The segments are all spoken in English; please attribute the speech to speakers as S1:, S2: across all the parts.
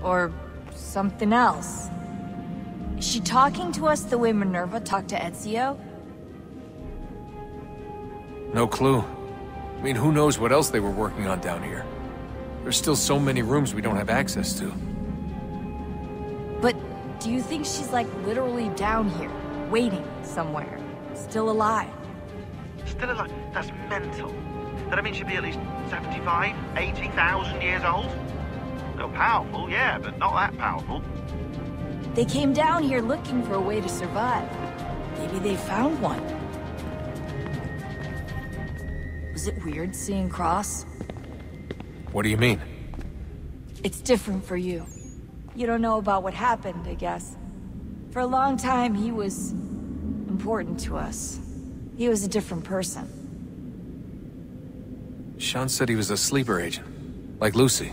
S1: Or something else. Is she talking to us the way Minerva talked to Ezio?
S2: No clue. I mean, who knows what else they were working on down here? There's still so many rooms we don't have access to.
S1: But do you think she's like literally down here, waiting somewhere, still alive?
S3: Still alive? That's mental. That means she'd be at least 75, 80,000 years old? No, powerful, yeah, but not that powerful.
S1: They came down here looking for a way to survive. Maybe they found one. Was it weird seeing Cross?
S2: What do you mean?
S1: It's different for you. You don't know about what happened, I guess. For a long time, he was important to us. He was a different person.
S2: Sean said he was a sleeper agent, like Lucy.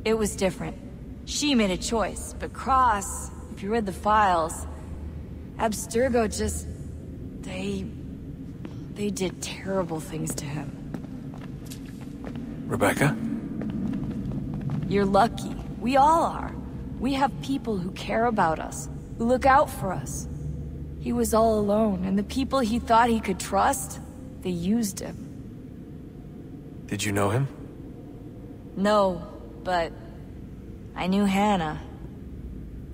S1: It was different. She made a choice, but Cross, if you read the files, Abstergo just... They did terrible things to him.
S2: Rebecca?
S1: You're lucky. We all are. We have people who care about us, who look out for us. He was all alone, and the people he thought he could trust, they used him.
S2: Did you know him?
S1: No, but I knew Hannah.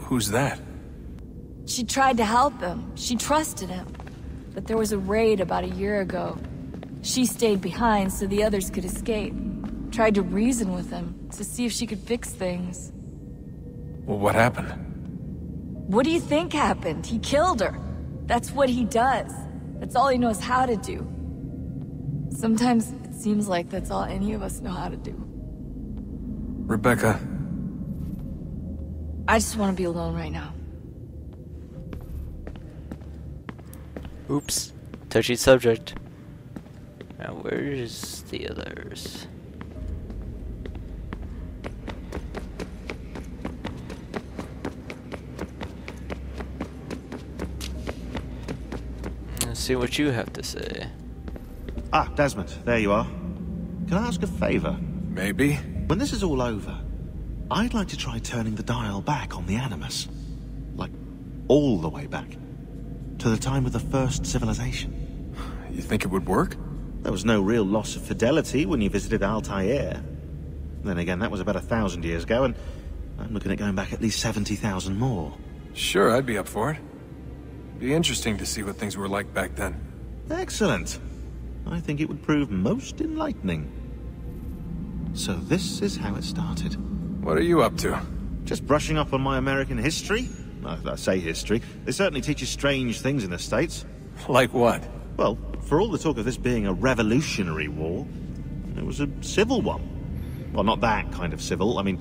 S2: Who's that?
S1: She tried to help him. She trusted him. But there was a raid about a year ago. She stayed behind so the others could escape. Tried to reason with him to see if she could fix things.
S2: Well, what happened?
S1: What do you think happened? He killed her. That's what he does. That's all he knows how to do. Sometimes it seems like that's all any of us know how to do.
S2: Rebecca.
S1: I just want to be alone right now.
S4: Oops. Touchy subject. Now where's the others? Let's see what you have to say.
S3: Ah, Desmond, there you are. Can I ask a favor?
S2: Maybe.
S3: When this is all over, I'd like to try turning the dial back on the Animus. Like, all the way back. To the time of the first civilization.
S2: You think it would work?
S3: There was no real loss of fidelity when you visited Altair. Then again, that was about 1,000 years ago, and I'm looking at going back at least 70,000 more.
S2: Sure, I'd be up for it. Be interesting to see what things were like back then.
S3: Excellent. I think it would prove most enlightening. So this is how it started.
S2: What are you up to?
S3: Just brushing up on my American history. I say history. They certainly teach you strange things in the States.
S2: Like what?
S3: Well, for all the talk of this being a revolutionary war, it was a civil one. Well, not that kind of civil. I mean,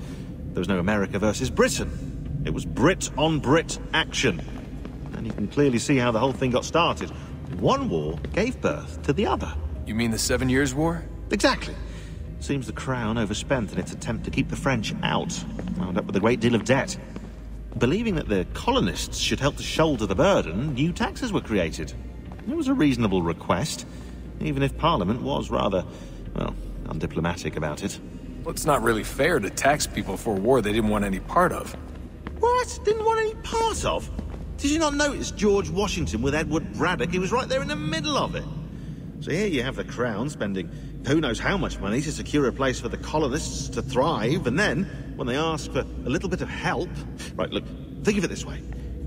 S3: there was no America versus Britain. It was Brit on Brit action. And you can clearly see how the whole thing got started. One war gave birth to the other.
S2: You mean the 7 Years' War?
S3: Exactly. Seems the Crown overspent in its attempt to keep the French out. Wound up with a great deal of debt. Believing that the colonists should help to shoulder the burden, new taxes were created. It was a reasonable request, even if Parliament was rather, well, undiplomatic about it.
S2: Well, it's not really fair to tax people for a war they didn't want any part of.
S3: What? Didn't want any part of? Did you not notice George Washington with Edward Braddock? He was right there in the middle of it. So here you have the Crown spending who knows how much money to secure a place for the colonists to thrive, and then, when they ask for a little bit of help... Right, look, think of it this way.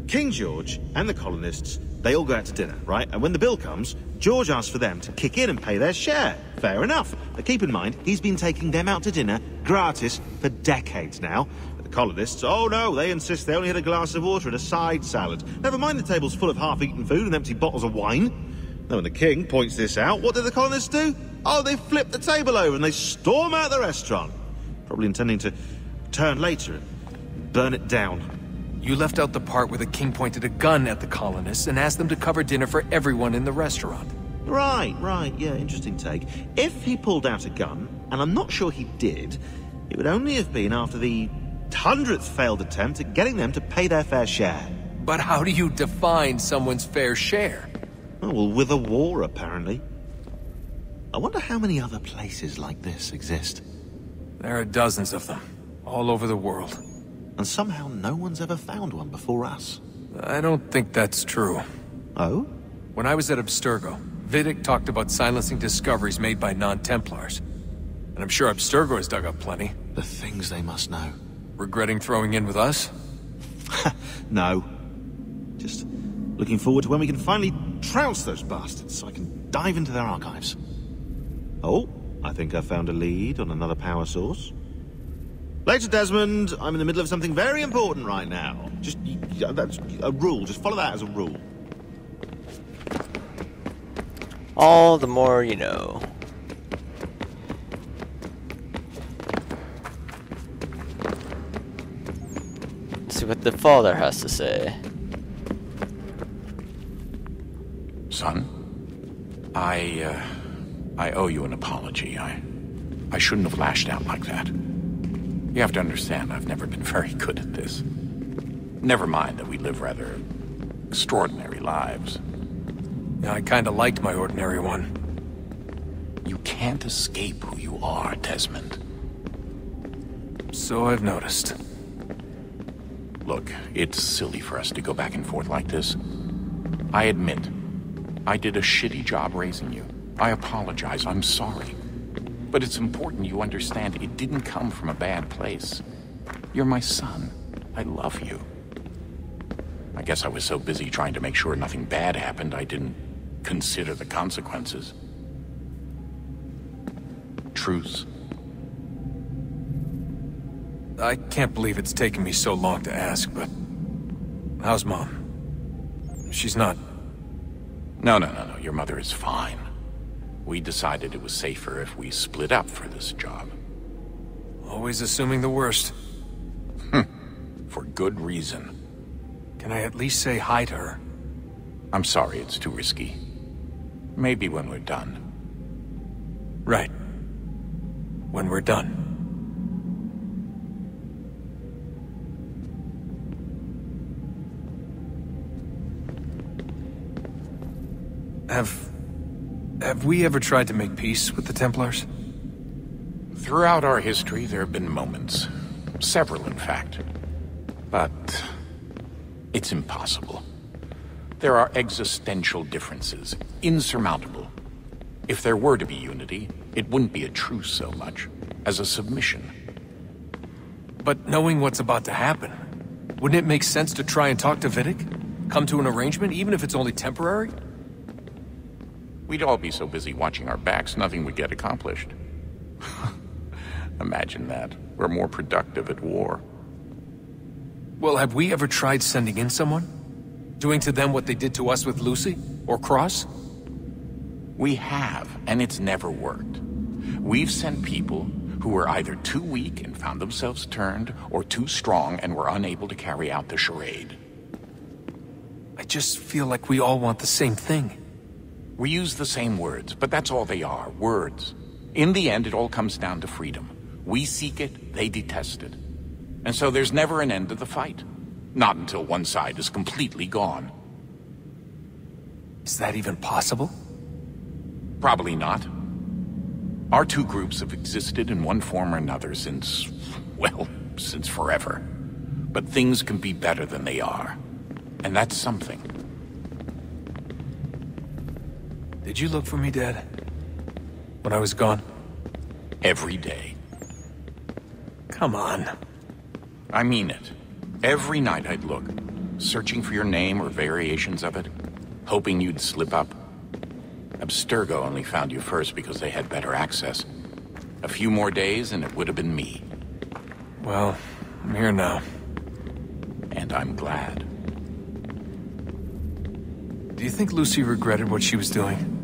S3: King George and the colonists, they all go out to dinner, right? And when the bill comes, George asks for them to kick in and pay their share. Fair enough. But keep in mind, he's been taking them out to dinner, gratis, for decades now. But the colonists, oh no, they insist they only had a glass of water and a side salad. Never mind the tables full of half-eaten food and empty bottles of wine. Now, when the king points this out, what do the colonists do? Oh, they flip the table over and they storm out the restaurant. Probably intending to return later and burn it down.
S2: You left out the part where the king pointed a gun at the colonists and asked them to cover dinner for everyone in the restaurant.
S3: Right, yeah, interesting take. If he pulled out a gun, and I'm not sure he did, it would only have been after the 100th failed attempt at getting them to pay their fair share.
S2: But how do you define someone's fair share?
S3: Oh, well, with a war, apparently. I wonder how many other places like this exist.
S2: There are dozens of them, All over the world.
S3: And somehow no one's ever found one before us.
S2: I don't think that's true.
S3: Oh?
S2: When I was at Abstergo, Vidic talked about silencing discoveries made by non-Templars. And I'm sure Abstergo has dug up plenty.
S3: The things they must know.
S2: Regretting throwing in with us?
S3: No. Just looking forward to when we can finally trounce those bastards so I can dive into their archives. Oh, I think I found a lead on another power source. Later, Desmond. I'm in the middle of something very important right now. That's a rule. Just follow that as a rule.
S4: All the more you know. Let's see what the father has to say.
S5: Son, I owe you an apology. I shouldn't have lashed out like that. You have to understand, I've never been very good at this. Never mind that we live rather extraordinary lives.
S2: Yeah, I kinda liked my ordinary one.
S5: You can't escape who you are, Desmond.
S2: So I've noticed.
S5: Look, it's silly for us to go back and forth like this. I admit, I did a shitty job raising you. I apologize, I'm sorry. But it's important you understand it didn't come from a bad place. You're my son. I love you. I guess I was so busy trying to make sure nothing bad happened, I didn't consider the consequences. Truce.
S2: I can't believe it's taken me so long to ask, but... how's Mom? She's not...
S5: No. Your mother is fine. We decided it was safer if we split up for this job.
S2: Always assuming the worst.
S5: For good reason.
S2: Can I at least say hi to her?
S5: I'm sorry, it's too risky. Maybe when we're done.
S2: Right. When we're done. Have we ever tried to make peace with the Templars?
S5: Throughout our history, there have been moments. Several, in fact. But... it's impossible. There are existential differences, insurmountable. If there were to be unity, it wouldn't be a truce so much as a submission.
S2: But knowing what's about to happen, wouldn't it make sense to try and talk to Vidic? Come to an arrangement, even if it's only temporary?
S5: We'd all be so busy watching our backs, nothing would get accomplished. Imagine that. We're more productive at war.
S2: Well, have we ever tried sending in someone? Doing to them what they did to us with Lucy? Or Cross?
S5: We have, and it's never worked. We've sent people who were either too weak and found themselves turned, or too strong and were unable to carry out the charade.
S2: I just feel like we all want the same thing.
S5: We use the same words, but that's all they are, words. In the end, it all comes down to freedom. We seek it, they detest it. And so there's never an end to the fight. Not until one side is completely gone.
S2: Is that even possible?
S5: Probably not. Our two groups have existed in one form or another since, well, since forever. But things can be better than they are. And that's something.
S2: Did you look for me, Dad? When I was gone?
S5: Every day.
S2: Come on.
S5: I mean it. Every night I'd look, searching for your name or variations of it, hoping you'd slip up. Abstergo only found you first because they had better access. A few more days and it would have been me.
S2: Well, I'm here now.
S5: And I'm glad.
S2: Do you think Lucy regretted what she was doing?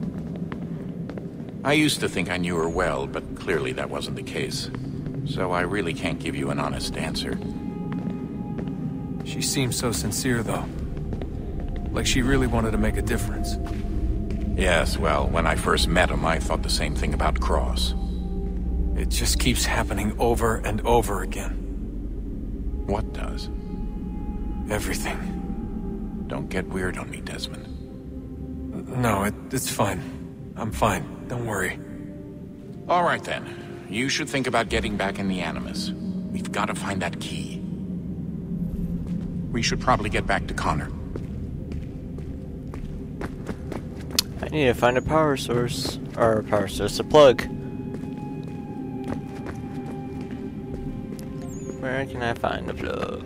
S5: I used to think I knew her well, but clearly that wasn't the case. So I really can't give you an honest answer.
S2: She seemed so sincere, though. Like she really wanted to make a difference.
S5: Yes, well, when I first met him, I thought the same thing about Cross.
S2: It just keeps happening over and over again.
S5: What does?
S2: Everything.
S5: Don't get weird on me, Desmond.
S2: No, it's fine. I'm fine. Don't worry.
S5: All right, then. You should think about getting back in the Animus. We've got to find that key. We should probably get back to Connor.
S4: I need to find a power source. Or a power source, a plug. Where can I find a plug?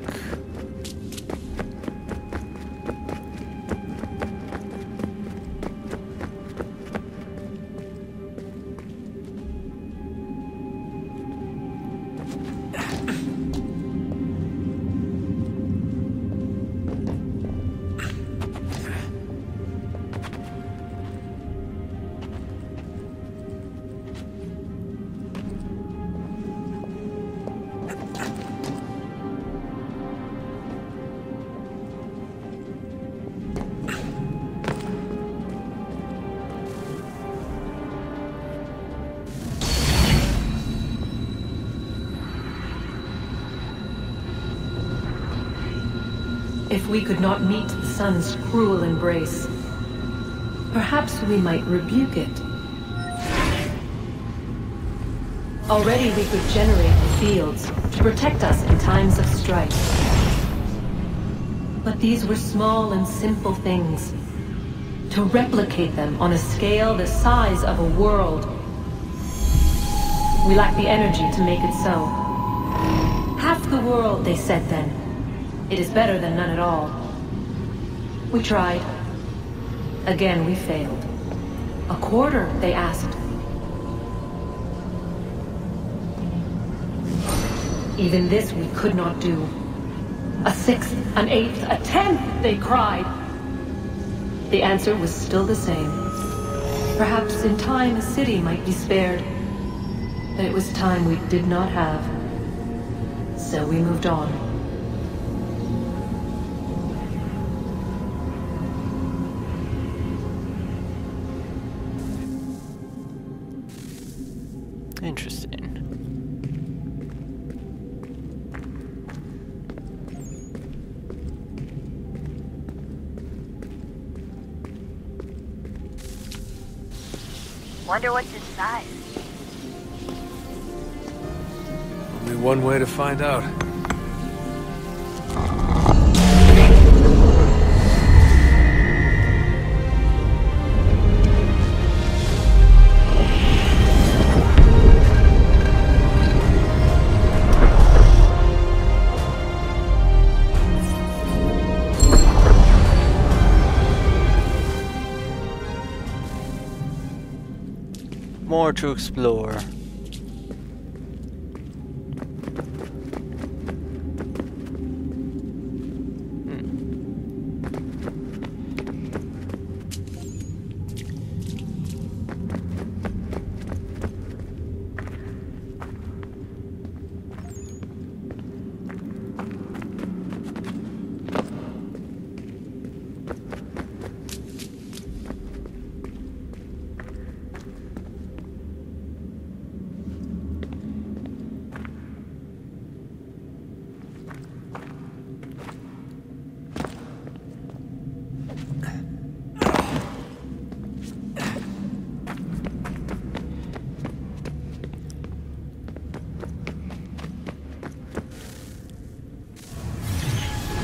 S6: If we could not meet the sun's cruel embrace, perhaps we might rebuke it. Already we could generate the fields to protect us in times of strife. But these were small and simple things. To replicate them on a scale the size of a world, we lack the energy to make it so. Half the world, they said then. It is better than none at all. We tried. Again, we failed. A quarter, they asked. Even this we could not do. A sixth, an eighth, a tenth, they cried. The answer was still the same. Perhaps in time a city might be spared. But it was time we did not have. So we moved on.
S4: Interesting.
S7: Wonder what's inside.
S2: Only one way to find out.
S4: More to explore.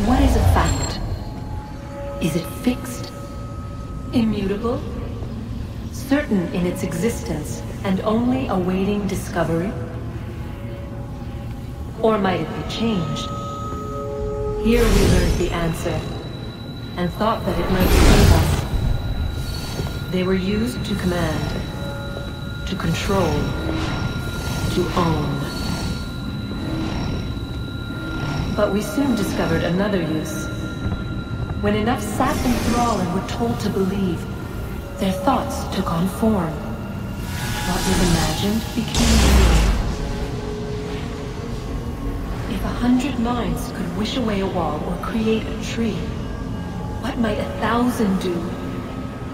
S6: What is a fact? Is it fixed? Immutable? Certain in its existence and only awaiting discovery? Or might it be changed? Here we learned the answer, and thought that it might save us. They were used to command, to control, to own. But we soon discovered another use. When enough sat in thrall and were told to believe, their thoughts took on form. What was imagined became real. If 100 minds could wish away a wall or create a tree, what might 1,000 do?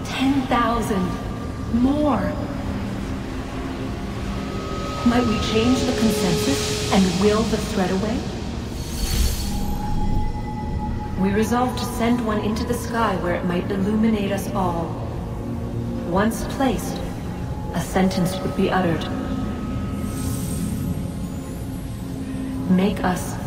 S6: 10,000? More? Might we change the consensus and will the threat away? We resolved to send one into the sky where it might illuminate us all. Once placed, a sentence would be uttered. make us